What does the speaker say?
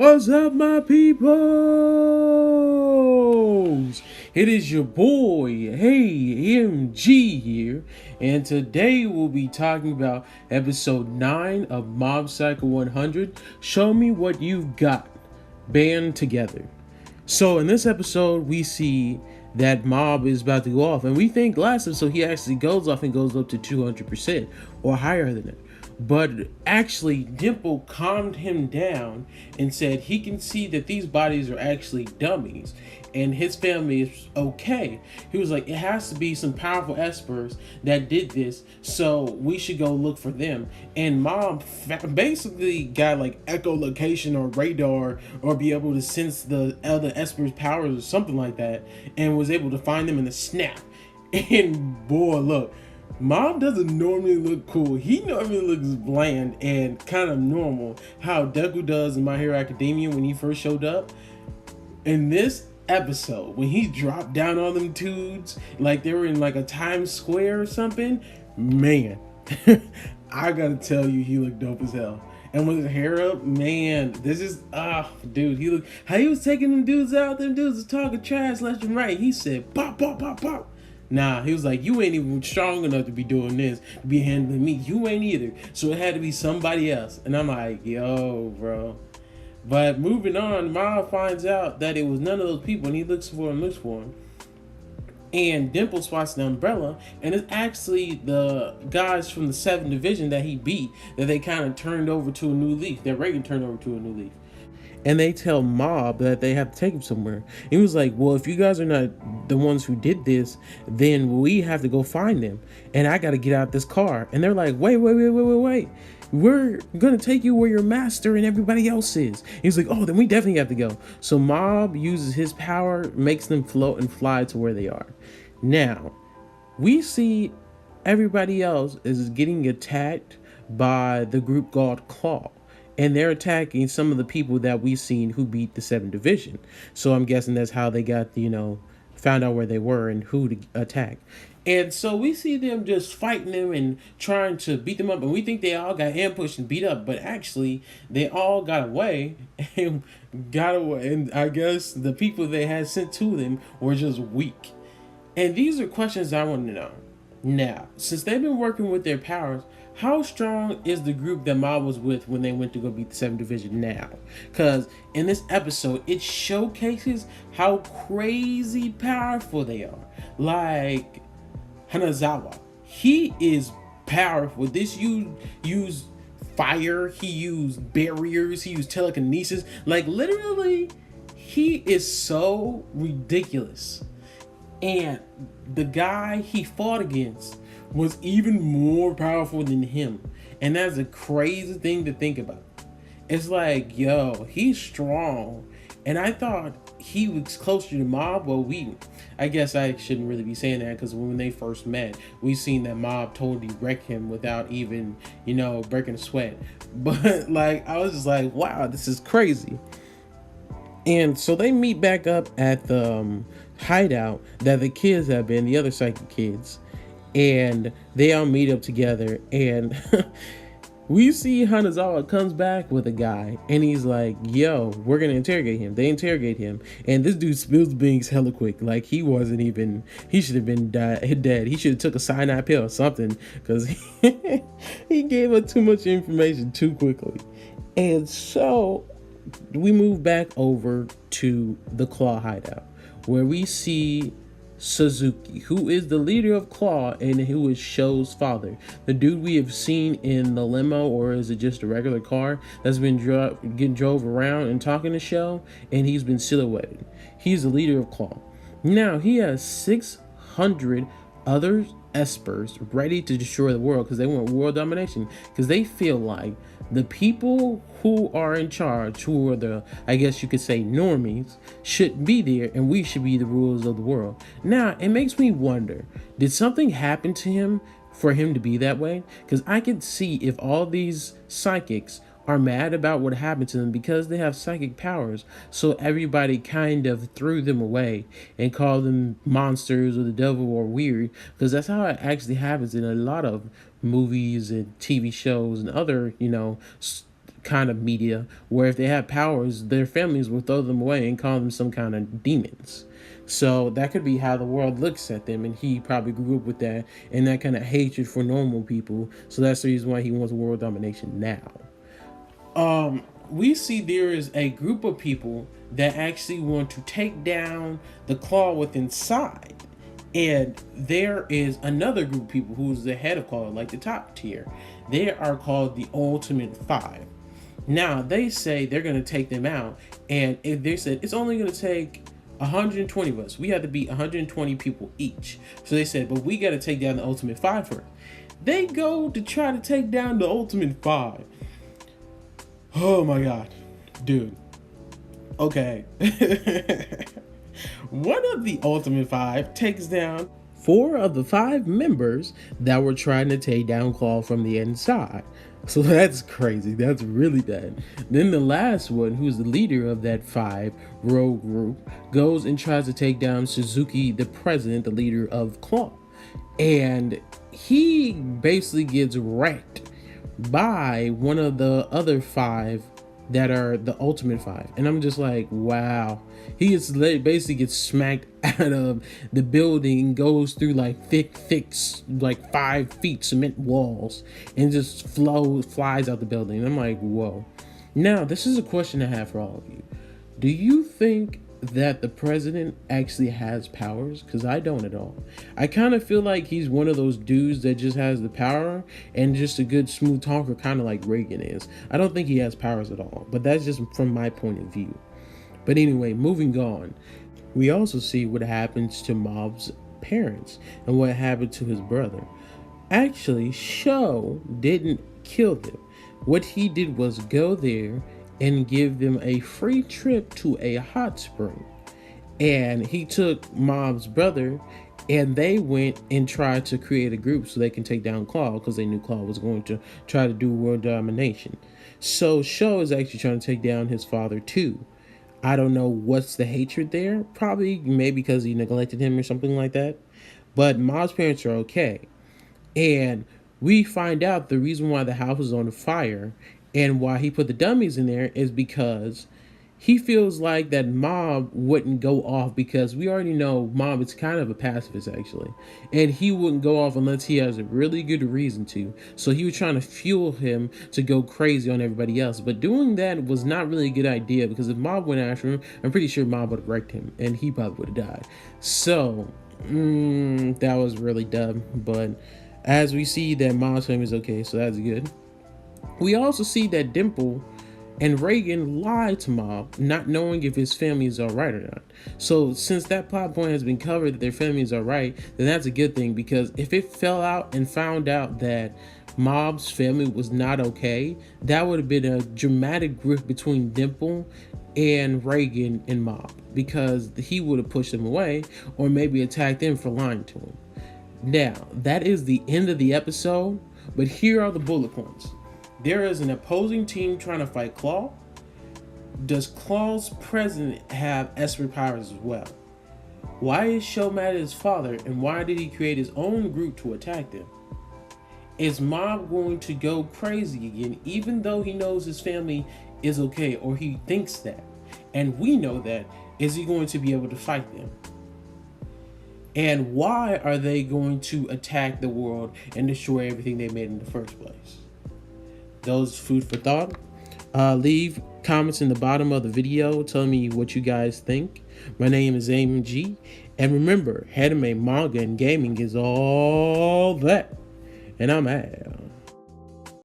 What's up, my peoples? It is your boy, Hey MG here, and today we'll be talking about episode 9 of Mob Psycho 100. Show me what you've got. Band together. So in this episode, we see that Mob is about to go off, and we think last episode he actually goes off and goes up to 200% or higher than it. But actually, Dimple calmed him down and said he can see that these bodies are actually dummies and his family is okay. He was like, it has to be some powerful espers that did this, so we should go look for them. And Mom basically got like echolocation or radar or be able to sense the other espers' powers or something like that, and was able to find them in a snap. And boy, look. Mom doesn't normally look cool. He normally looks bland and kind of normal. How Deku does in My Hero Academia when he first showed up. In this episode, when he dropped down on them dudes, like they were in like a Times Square or something, man, I gotta tell you, he looked dope as hell. And with his hair up, man, this is dude, he looked how he was taking them dudes out. Them dudes was talking trash left and right. He said, pop, pop, pop, pop. Nah, he was like, you ain't even strong enough to be doing this, to be handling me. You ain't either. So it had to be somebody else. And I'm like, yo, bro. But moving on, Ma finds out that it was none of those people, and he looks for him. And Dimple spots the umbrella, and it's actually the guys from the 7th Division that he beat, that they kind of turned over to a new leaf, that Reagan turned over to a new leaf. And they tell Mob that they have to take him somewhere. He was like, well, if you guys are not the ones who did this, then we have to go find them. And I got to get out this car. And they're like, wait. We're going to take you where your master and everybody else is. He's like, oh, then we definitely have to go. So Mob uses his power, makes them float and fly to where they are. Now, we see everybody else is getting attacked by the group called Claw. And they're attacking some of the people that we've seen who beat the 7th Division. So I'm guessing that's how they got, found out where they were and who to attack. And so we see them just fighting them and trying to beat them up. And we think they all got ambushed and beat up. But actually, they all got away. And And I guess the people they had sent to them were just weak. And these are questions I want to know. Now, since they've been working with their powers, how strong is the group that Ma was with when they went to go beat the 7th Division now? Because in this episode, it showcases how crazy powerful they are. Like Hanazawa, he is powerful. This use fire, he used barriers, he used telekinesis. Like literally, he is so ridiculous. And the guy he fought against was even more powerful than him. And that's a crazy thing to think about. It's like, yo, he's strong. And I thought he was closer to Mob. Well, I guess I shouldn't really be saying that, because when they first met, we seen that Mob totally wrecked him without even, breaking a sweat. But like, I was just like, wow, this is crazy. And so they meet back up at the hideout that the kids have been, the other psychic kids. And they all meet up together. And we see Hanazawa comes back with a guy. And he's like, yo, we're going to interrogate him. They interrogate him. And this dude spills beans hella quick. Like he should have been dead. He should have took a cyanide pill or something. Because he gave us too much information too quickly. And so we move back over to the Claw hideout, where we see Suzuki, who is the leader of Claw and who is Sho's father. The dude we have seen in the limo, or is it just a regular car, that's been getting drove around and talking to Sho, and he's been silhouetted. He's the leader of Claw. Now, he has 600 other espers ready to destroy the world, because they want world domination, because they feel like the people who are in charge, who are the, I guess you could say, normies, should be there, and we should be the rulers of the world. Now, it makes me wonder, did something happen to him for him to be that way? Because I could see if all these psychics are mad about what happened to them because they have psychic powers, so everybody kind of threw them away and called them monsters or the devil or weird, because that's how it actually happens in a lot of movies and TV shows and other, kind of media where if they have powers, their families will throw them away and call them some kind of demons. So that could be how the world looks at them, and he probably grew up with that and that kind of hatred for normal people. So that's the reason why he wants world domination now. We see there is a group of people that actually want to take down the Claw within inside. And there is another group of people who's the head of Claw, like the top tier. They are called the Ultimate Five. Now, they say they're going to take them out, and if they said it's only going to take 120 of us. We have to beat 120 people each. So they said, but we got to take down the Ultimate Five first. They go to try to take down the Ultimate Five. Oh my god, dude. Okay. One of the Ultimate Five takes down 4 of the 5 members that were trying to take down Claw from the inside. So that's crazy. That's really bad. Then the last one, who's the leader of that 5 rogue group, goes and tries to take down Suzuki, the president, the leader of Claw. And he basically gets wrecked by one of the other 5 that are the Ultimate Five. And I'm just like, wow. He basically gets smacked out of the building, goes through like thick, like 5 feet cement walls, and just flies out the building. And I'm like, whoa. Now, this is a question I have for all of you. Do you think that the president actually has powers? Because I don't at all. I kind of feel like he's one of those dudes that just has the power and just a good smooth talker, kind of like Reagan is. I don't think he has powers at all, but that's just from my point of view. But anyway, moving on, we also see what happens to Mob's parents and what happened to his brother. Actually, Sho didn't kill them. What he did was go there and give them a free trip to a hot spring. And he took Mob's brother, and they went and tried to create a group so they can take down Claw, because they knew Claw was going to try to do world domination. So Sho is actually trying to take down his father too. I don't know what's the hatred there. Probably maybe because he neglected him or something like that. But Mob's parents are okay. And we find out the reason why the house is on fire and why he put the dummies in there is because he feels like that Mob wouldn't go off, because we already know Mob is kind of a pacifist actually, and he wouldn't go off unless he has a really good reason to. So he was trying to fuel him to go crazy on everybody else, but doing that was not really a good idea, because if Mob went after him, I'm pretty sure Mob would have wrecked him and he probably would have died. So that was really dumb. But as we see that Mob's family is okay, so that's good. We also see that Dimple and Reagan lied to Mob, not knowing if his family is all right or not. So since that plot point has been covered that their family is all right, then that's a good thing, because if it fell out and found out that Mob's family was not okay, that would have been a dramatic rift between Dimple and Reagan and Mob, because he would have pushed them away or maybe attacked them for lying to him. Now, that is the end of the episode, but here are the bullet points. There is an opposing team trying to fight Claw. Does Claw's president have Esper powers as well? Why is Sho mad at his father, and why did he create his own group to attack them? Is Mob going to go crazy again, even though he knows his family is okay, or he thinks that, and we know that? Is he going to be able to fight them? And why are they going to attack the world and destroy everything they made in the first place? Those food for thought. Leave comments in the bottom of the video telling me what you guys think. My name is AMG, and remember, anime, manga, and gaming is all that, and I'm out.